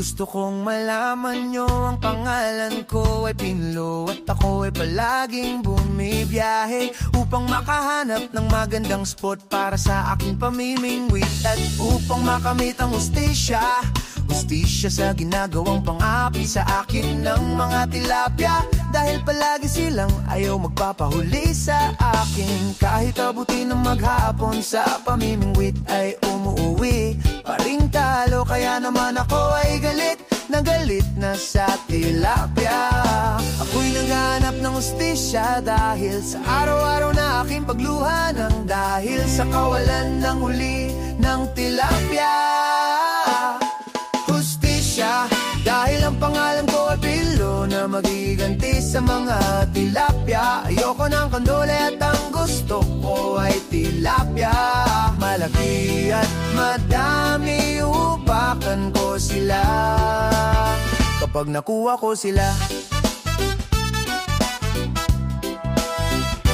Gusto kong malaman nyo ang pangalan ko ay Pinlo at ako ay palaging bumibiyahe upang makahanap ng magandang spot para sa aking pamimingwit at upang makamit ang hustisya sa ginagawang pang-api sa akin ng mga tilapia. Dahil palagi silang ayaw magpapahuli sa akin. Kahit abutin ng maghapon sa pamimingwit ay umuwi pa ring talo. Kaya naman ako ay galit na sa tilapia. Ako'y naghahanap ng hustisya dahil sa araw-araw na aking pagluha ng dahil sa kawalan ng huli ng tilapia. Dahil ang pangalan ko ay Pinlo na magiganti sa mga tilapia. Ayoko ng kandole at ang gusto ko ay tilapia. Malaki at madami, upakan ko sila kapag nakuha ko sila.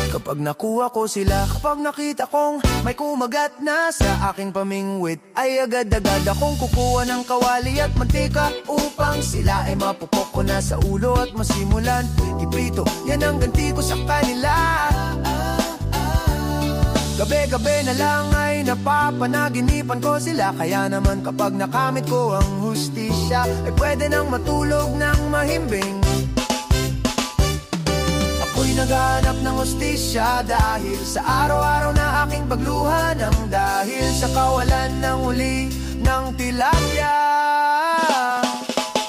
Kapag nakuha ko sila, kapag nakita kong may kumagat na sa aking pamingwit, ay agad-agad akong kukuha ng kawali at mantika upang sila ay mapupok ko na sa ulo at masimulan iprito. Yan ang ganti ko sa kanila. Gabi-gabi na lang ay napapanaginipan ko sila. Kaya naman kapag nakamit ko ang hustisya, ay pwede nang matulog ng mahimbing. Ako'y naghahanap ng hustisya dahil sa araw-araw na aking pagluha ng dahil sa kawalan ng huli ng tilapia.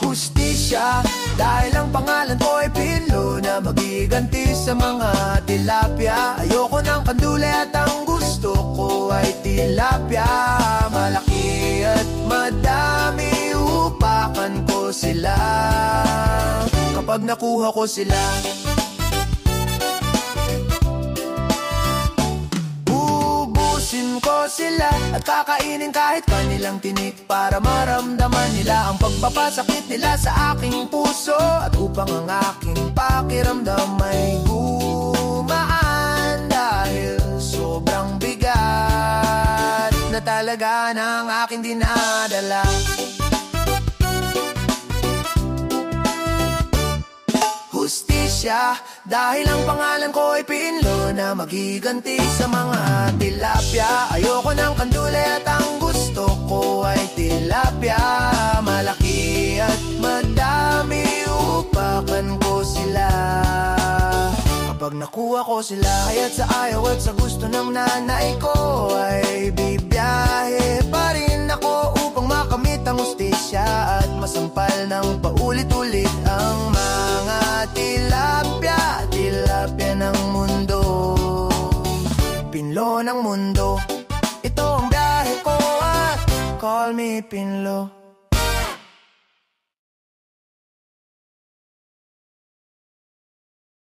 Hustisya dahil ang pangalan ko ay Pinlo na magiganti sa mga tilapia. Ayoko ng kandule at ang gusto ko ay tilapia. Malaki at madami, upakan ko sila kapag nakuha ko sila. Ko sila at kakainin kahit kanilang tinik para maramdaman nila ang pagpapasakit nila sa aking puso at upang ang aking pakiramdam ay gumaan dahil sobrang bigat na talaga ng aking dinadala. Hustisya dahil ang pangalan ko ay Pinlo na magiganti sa mga tilapia. Ayoko ng kandule at ang gusto ko ay tilapia. Malaki at madami, upakan ko sila kapag nakuha ko sila. Kaya't sa ayaw at sa gusto ng nanay ko ay bibiyahe pa rin ako upang makamit ang hustisya at masampal ng paulit-ulit ang mga tilapia ng mundo. Pinlo ng mundo, ito ang biyahe ko at call me Pinlo.